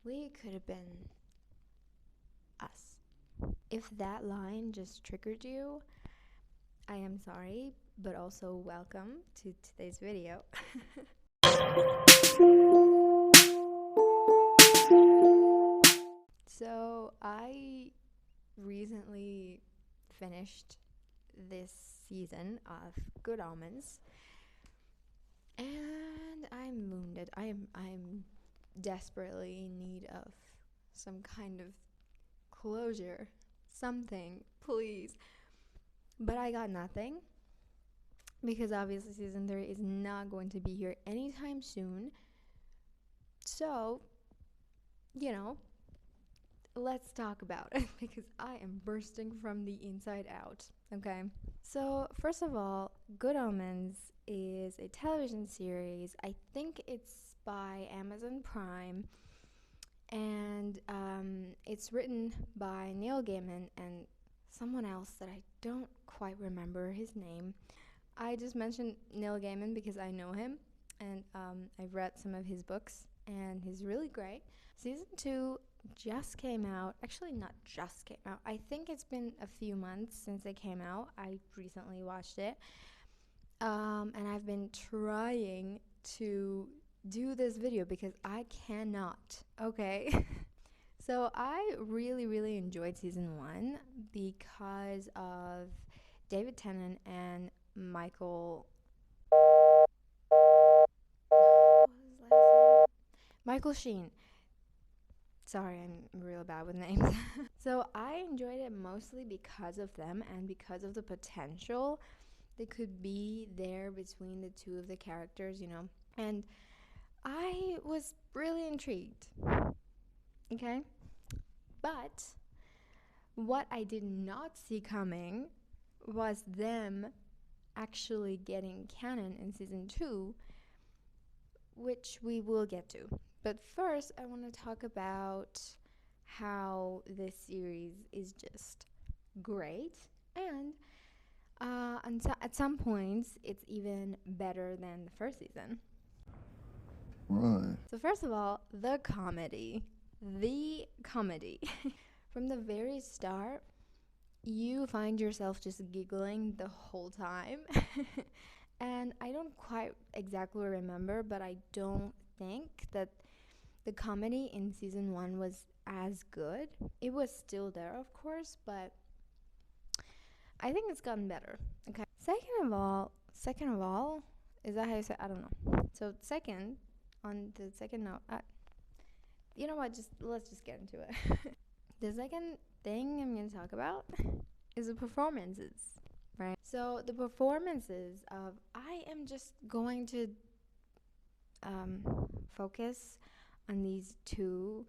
We could have been us. If that line just triggered you, I am sorry, but also welcome to today's video. So, I recently finished this season of Good Omens, and I'm wounded. I'm desperately in need of some kind of closure, something, please. But I got nothing because obviously season 3 is not going to be here anytime soon. So, you know, let's talk about it because I am bursting from the inside out. Okay. So, first of all, Good Omens is a television series. I think it's by Amazon Prime, and it's written by Neil Gaiman and someone else that I don't quite remember his name. I just mentioned Neil Gaiman because I know him, and I've read some of his books, and he's really great. Season 2 just came out. Actually, not just came out. I think it's been a few months since it came out. I recently watched it. And I've been trying to do this video because I cannot. Okay. So I really enjoyed season 1 because of David Tennant and Michael. What was his last name? Michael Sheen. Sorry, I'm real bad with names. So I enjoyed it mostly because of them and because of the potential that could be there between the two of the characters, And I was really intrigued. Okay? But what I did not see coming was them actually getting canon in season 2, which we will get to. But first, I want to talk about how this series is just great, and at some points, it's even better than the first season. Right. So first of all, the comedy. The comedy. From the very start, you find yourself just giggling the whole time. And I don't quite exactly remember, but I don't think that the comedy in season 1 was as good. It was still there, of course, but I think it's gotten better. Okay. Second of all, is that how you say? I don't know. So on the second note, you know what? Let's just get into it. The second thing I'm going to talk about is the performances, right? So the performances of I am just going to focus on these two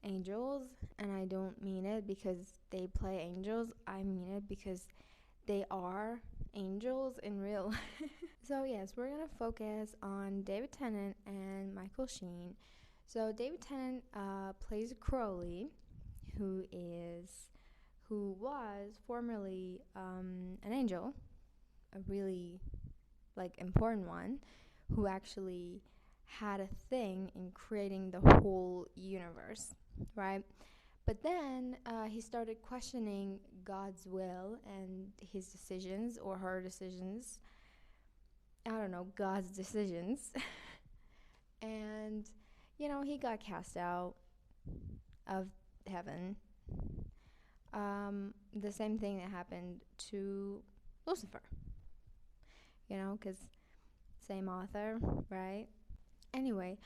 angels, and I don't mean it because they play angels. I mean it because they are angels in real life. So yes, we're gonna focus on David Tennant and Michael Sheen. So David Tennant plays Crowley, who was formerly an angel, a really important one, who actually had a thing in creating the whole universe, right? But then he started questioning God's will and his decisions or her decisions. I don't know, God's decisions. And, he got cast out of heaven. The same thing that happened to Lucifer, because same author, right? Anyway,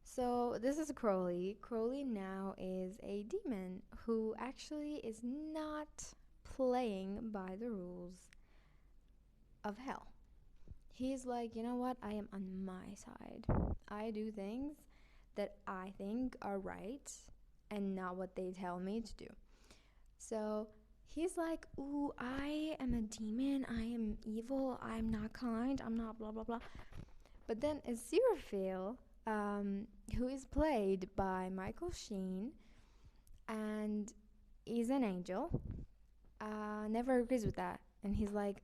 so this is Crowley. Crowley now is a demon who actually is not playing by the rules of hell. He's like, you know what? I am on my side. I do things that I think are right and not what they tell me to do. So he's like, ooh, I am a demon. I am evil. I'm not kind. I'm not blah, blah, blah. But then Aziraphale, who is played by Michael Sheen, and he's an angel, never agrees with that. And he's like,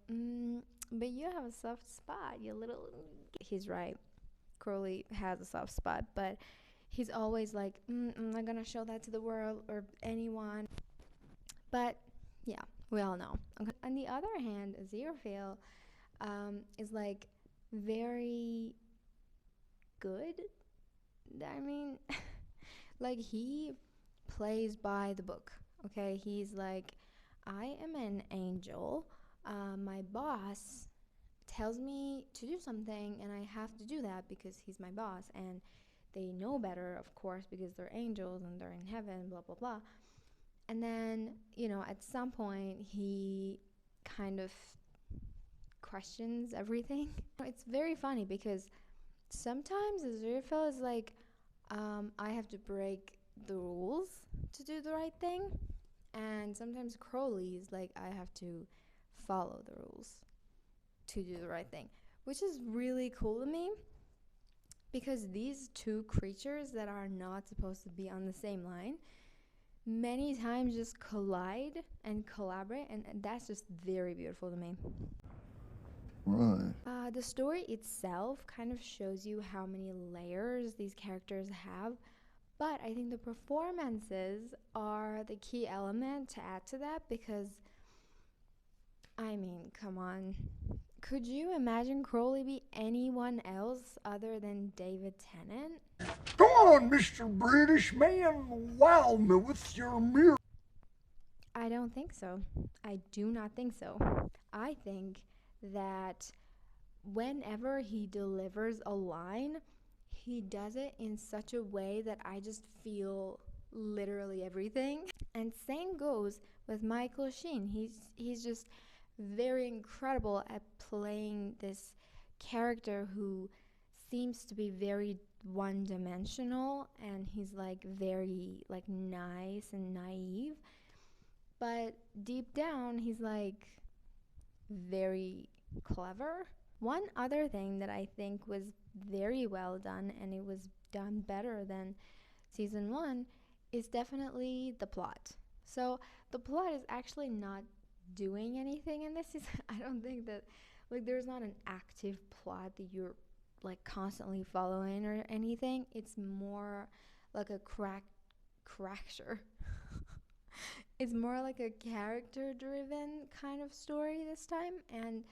but you have a soft spot, you little... He's right. Crowley has a soft spot, but He's always like, I'm not gonna show that to the world or anyone. But yeah, we all know. Okay. On the other hand, Aziraphale is like very good. I mean, like he plays by the book. Okay, he's like, I am an angel. My boss tells me to do something, and I have to do that because he's my boss, and they know better, of course, because they're angels and they're in heaven, blah blah blah. And then, at some point, he kind of questions everything. It's very funny because sometimes Aziraphale is like, I have to break the rules to do the right thing. And sometimes Crowley is like, I have to follow the rules to do the right thing, which is really cool to me because these two creatures that are not supposed to be on the same line many times just collide and collaborate, and that's just very beautiful to me. Right. The story itself kind of shows you how many layers these characters have, but I think the performances are the key element to add to that because, I mean, come on. Could you imagine Crowley be anyone else other than David Tennant? Go on, Mr. British man, wow me with your mirror. I don't think so. I do not think so. I think that whenever he delivers a line, he does it in such a way that I just feel literally everything. And same goes with Michael Sheen. He's just very incredible at playing this character who seems to be very one-dimensional, and he's like very like nice and naive, but deep down he's like very clever. One other thing that I think was very well done, and it was done better than season 1, is definitely the plot. So the plot is actually not doing anything in this season. I don't think that like there's not an active plot that you're like constantly following or anything. It's more like a cracker. It's more like a character driven kind of story this time, and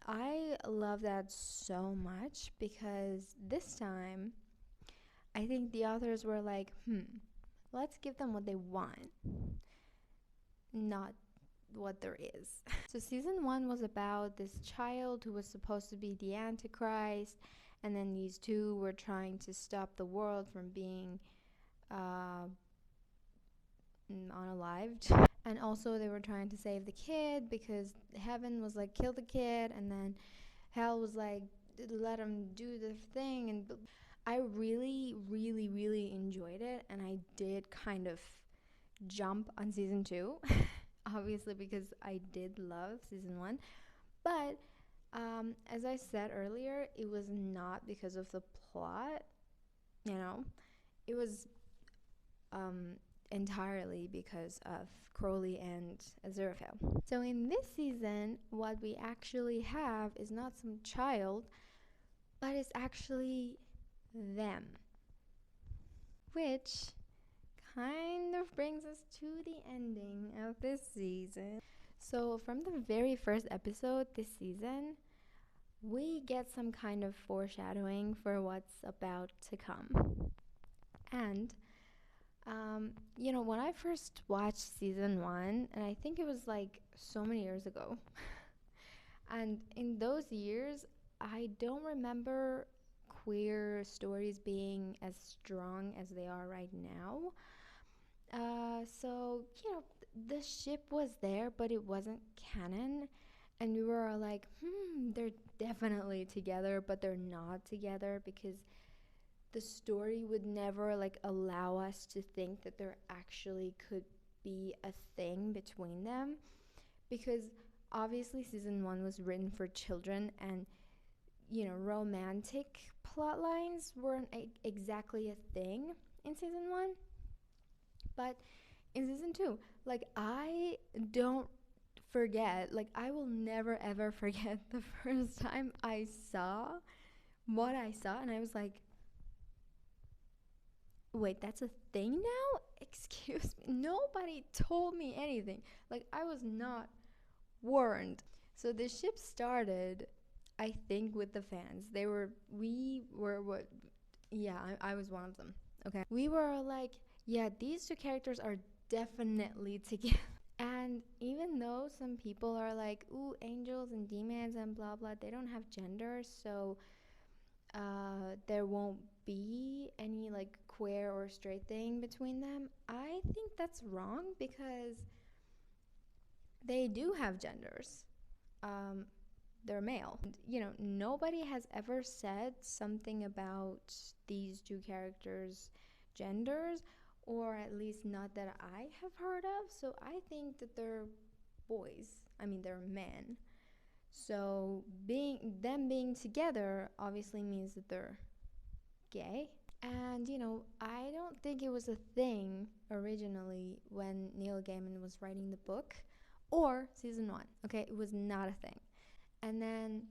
I love that so much because this time I think the authors were like, let's give them what they want, not what there is. So season 1 was about this child who was supposed to be the Antichrist, and then these two were trying to stop the world from being unalived. And also they were trying to save the kid because heaven was like, kill the kid, and then hell was like, let him do the thing. And I really, really, really enjoyed it, and I did kind of jump on season 2 obviously because I did love season 1. But as I said earlier, it was not because of the plot, it was entirely because of Crowley and Aziraphale. So in this season, what we actually have is not some child, but it's actually them, which kind of brings us to the ending of this season. So from the very first episode this season, we get some kind of foreshadowing for what's about to come. And when I first watched season 1, and I think it was like so many years ago, and in those years, I don't remember queer stories being as strong as they are right now. So, the ship was there, but it wasn't canon. And we were all like, they're definitely together, but they're not together because the story would never like allow us to think that there actually could be a thing between them, because obviously season 1 was written for children, and romantic plot lines weren't exactly a thing in season 1. But in season 2, like, I don't forget, like, I will never ever forget the first time I saw what I saw, and I was like, Wait, that's a thing now? Excuse me. Nobody told me anything. Like, I was not warned. So the ship started, I think, with the fans. We were what? Yeah, I was one of them. Okay. We were like, yeah, these two characters are definitely together. And even though some people are like, ooh, angels and demons and blah blah, they don't have gender, so there won't be any like queer or straight thing between them. I think that's wrong because they do have genders. Um, they're male. And, nobody has ever said something about these two characters' genders, or at least not that I have heard of. So I think that they're boys. I mean, they're men. So being together obviously means that they're gay. And I don't think it was a thing originally when Neil Gaiman was writing the book or season 1. Okay, it was not a thing. And then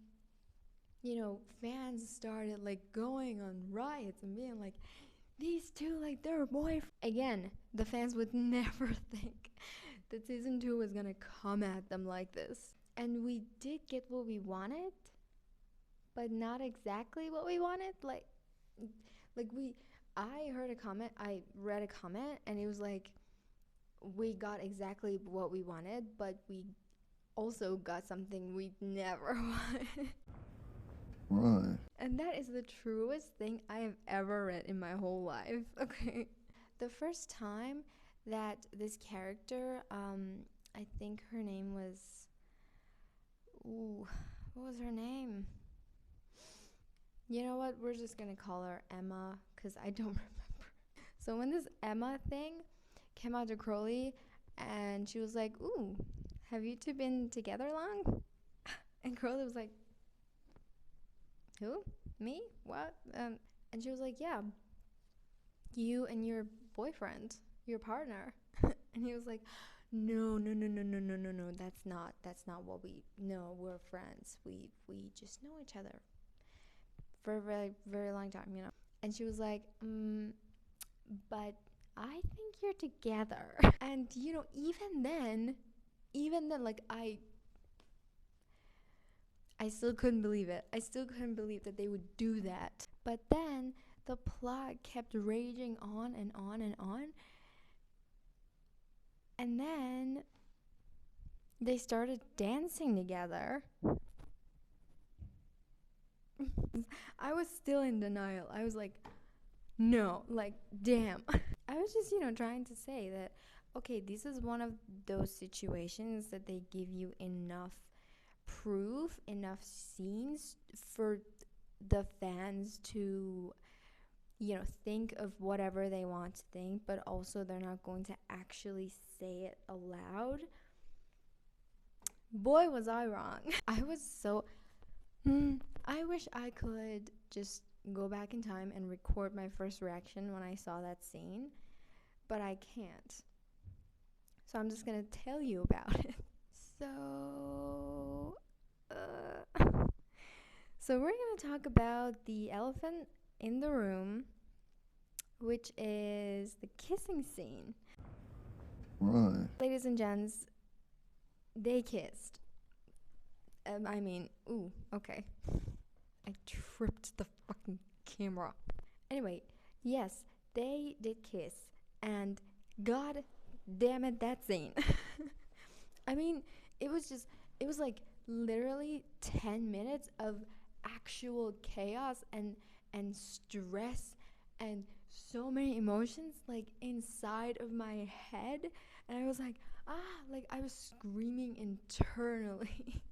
fans started like going on riots and being like, these two, like, they're boyfriends. Again, the fans would never think that season 2 was gonna come at them like this. And we did get what we wanted, but not exactly what we wanted. I read a comment, and it was like, we got exactly what we wanted, but we also got something we never wanted. Right. And that is the truest thing I have ever read in my whole life. Okay. The first time that this character, I think her name was, what was her name? You know what? We're just gonna call her Emma because I don't remember. So when this Emma thing came out to Crowley, and she was like, "Ooh, have you two been together long?" And Crowley was like, "Who? Me? What?" And she was like, "Yeah, you and your boyfriend, your partner." And he was like, "No, no, no, no, no, no, no, no. That's not what we. No, we're friends. We just know each other for a very, very long time. And she was like, "But I think you're together." And even then, like I still couldn't believe it. I still couldn't believe that they would do that. But then the plot kept raging on and on and on. And then they started dancing together. I was still in denial. I was like, no, like, damn. I was just, trying to say that, okay, this is one of those situations that they give you enough proof, enough scenes for the fans to, think of whatever they want to think, but also they're not going to actually say it aloud. Boy, was I wrong. I was so. I wish I could just go back in time and record my first reaction when I saw that scene, but I can't. So I'm just gonna tell you about it. So we're gonna talk about the elephant in the room, which is the kissing scene. Right. Ladies and gents, they kissed. Okay. I tripped the fucking camera. Anyway, yes, they did kiss, and god damn it, that scene. I mean, it was like literally 10 minutes of actual chaos and stress and so many emotions like inside of my head, and I was like, like I was screaming internally.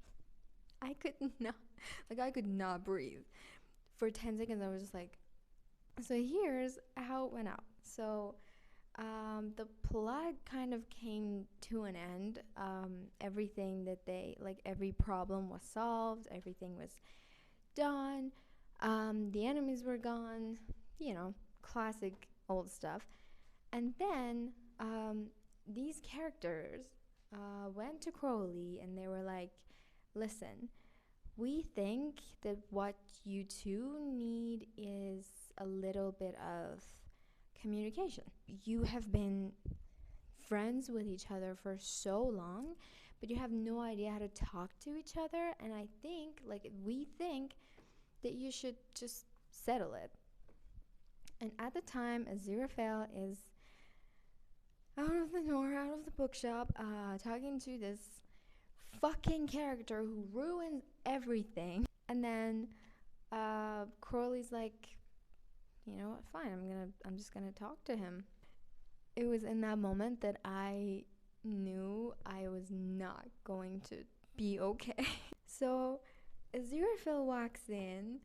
I could not breathe. For 10 seconds I was just like, so here's how it went out. So the plot kind of came to an end. Everything that every problem was solved, everything was done. The enemies were gone, classic old stuff. And then these characters went to Crowley and they were like, listen, we think that what you two need is a little bit of communication. You have been friends with each other for so long, but you have no idea how to talk to each other. And I think, like, we think that you should just settle it. And at the time, Aziraphale is out of the door, out of the bookshop, talking to this fucking character who ruins everything. And then Crowley's like, you know what, fine, I'm just gonna talk to him. It was in that moment that I knew I was not going to be okay. So Aziraphale walks in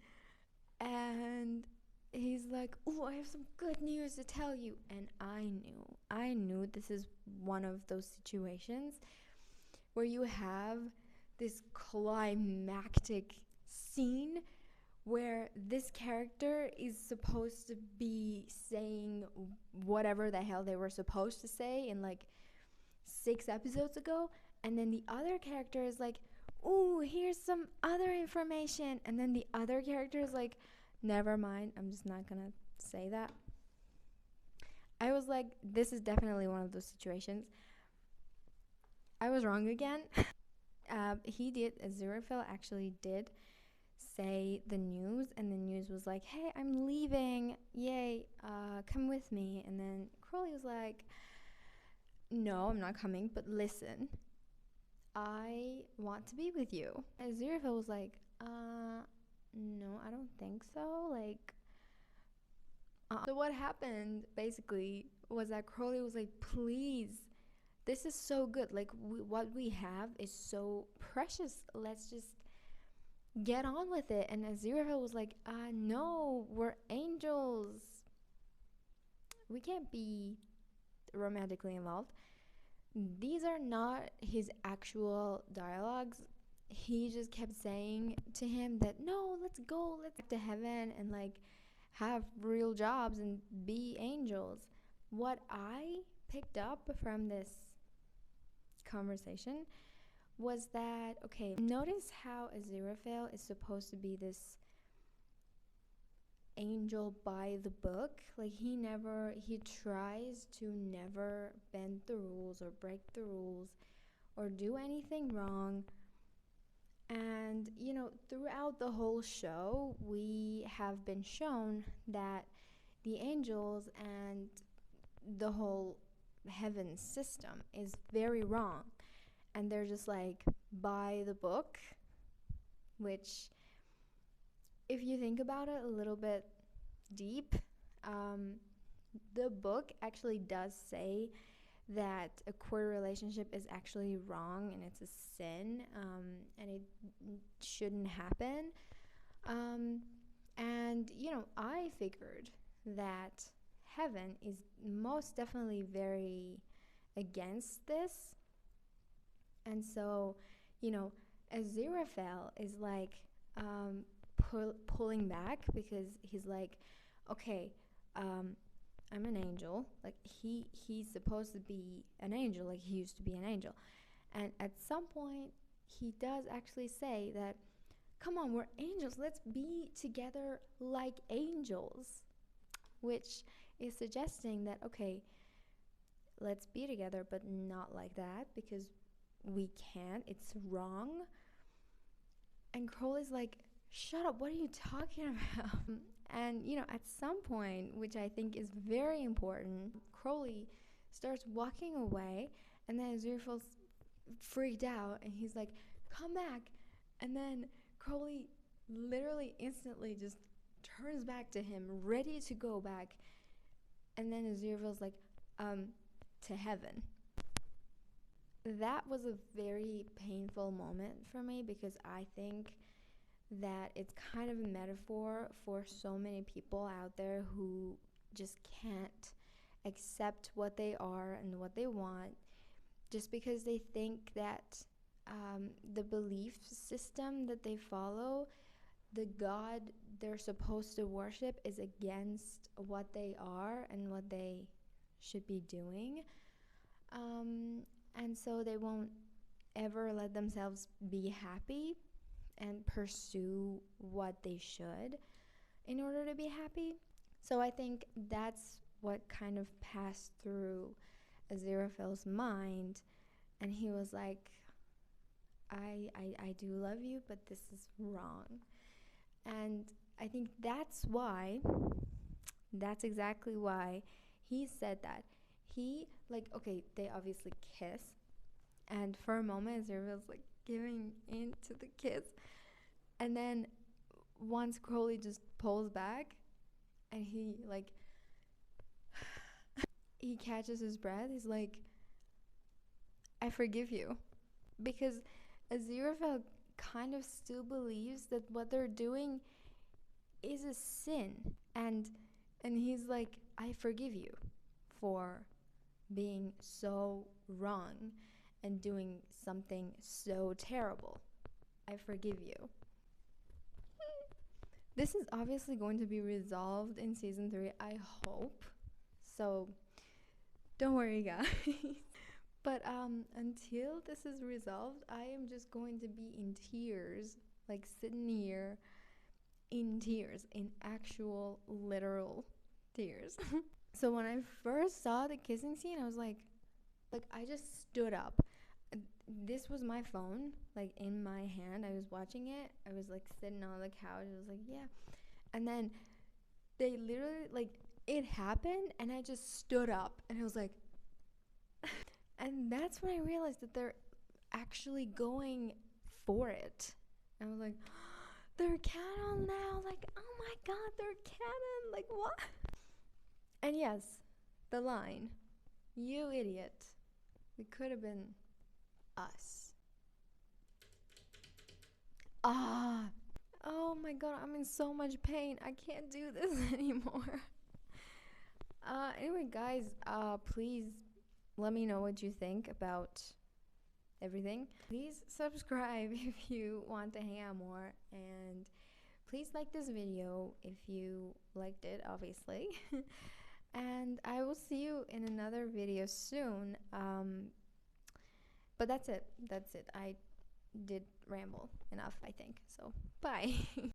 and he's like, oh, I have some good news to tell you. And I knew this is one of those situations where you have this climactic scene where this character is supposed to be saying whatever the hell they were supposed to say in like 6 episodes ago, and then the other character is like, ooh, here's some other information, and then the other character is like, never mind, I'm just not gonna say that. I was like, this is definitely one of those situations. I was wrong again. Aziraphale actually did say the news, and the news was like, hey, I'm leaving, yay, come with me. And then Crowley was like, no, I'm not coming, but listen, I want to be with you. Aziraphale was like, no, I don't think so, like, So what happened basically was that Crowley was like, please, this is so good, like, what we have is so precious, let's just get on with it. And Aziraphale was like, no, we're angels, we can't be romantically involved. These are not his actual dialogues. He just kept saying to him that, no, let's go, let's get to heaven and like have real jobs and be angels. What I picked up from this conversation was that, okay, notice how Aziraphale is supposed to be this angel by the book. Like, he tries to never bend the rules or break the rules or do anything wrong. And, you know, throughout the whole show, we have been shown that the angels and the whole heaven system is very wrong. And they're just like by the book, which, if you think about it a little bit deep, the book actually does say that a queer relationship is actually wrong and it's a sin, and it shouldn't happen. And, you know, I figured that heaven is most definitely very against this. And so, you know, Aziraphale is like pulling back because he's like, okay, I'm an angel. Like, he's supposed to be an angel, like he used to be an angel. And at some point, he does actually say that, come on, we're angels, let's be together like angels. Which is suggesting that, okay, let's be together, but not like that, because we can't, it's wrong. And Crowley's like, shut up, what are you talking about? And, you know, at some point, which I think is very important, Crowley starts walking away, and then Aziraphale's freaked out, and he's like, come back. And then Crowley literally instantly just turns back to him, ready to go back. And then Aziraphale's like, to heaven. That was a very painful moment for me, because I think that it's kind of a metaphor for so many people out there who just can't accept what they are and what they want, just because they think that the belief system that they follow, the God they're supposed to worship, is against what they are and what they should be doing. And so they won't ever let themselves be happy and pursue what they should in order to be happy. So I think that's what kind of passed through Aziraphale's mind, and he was like, I do love you, but this is wrong. And I think that's exactly why he said that. He, like, okay, they obviously kiss, and for a moment Aziraphale's like giving in to the kiss, and then once Crowley just pulls back and he like he catches his breath, he's like, I forgive you. Because Aziraphale kind of still believes that what they're doing is a sin, and he's like, I forgive you for being so wrong and doing something so terrible. I forgive you. This is obviously going to be resolved in season 3, I hope. So don't worry, guys. But until this is resolved, I am just going to be in tears, like sitting here in tears, in actual literal tears. So when I first saw the kissing scene, I was like I just stood up. This was my phone, like in my hand. I was watching it. I was like sitting on the couch. I was like, yeah. And then they literally, like, it happened and I just stood up and I was like, and that's when I realized that they're actually going for it. And I was like, they're canon now. Like, oh my god, they're canon. Like, what? And yes, the line, you idiot. It could have been us. Oh my god, I'm in so much pain. I can't do this anymore. Anyway, guys, please let me know what you think about everything. Please subscribe if you want to hang out more, and please like this video if you liked it, obviously. And I will see you in another video soon. But that's it. I did ramble enough, I think. So, bye.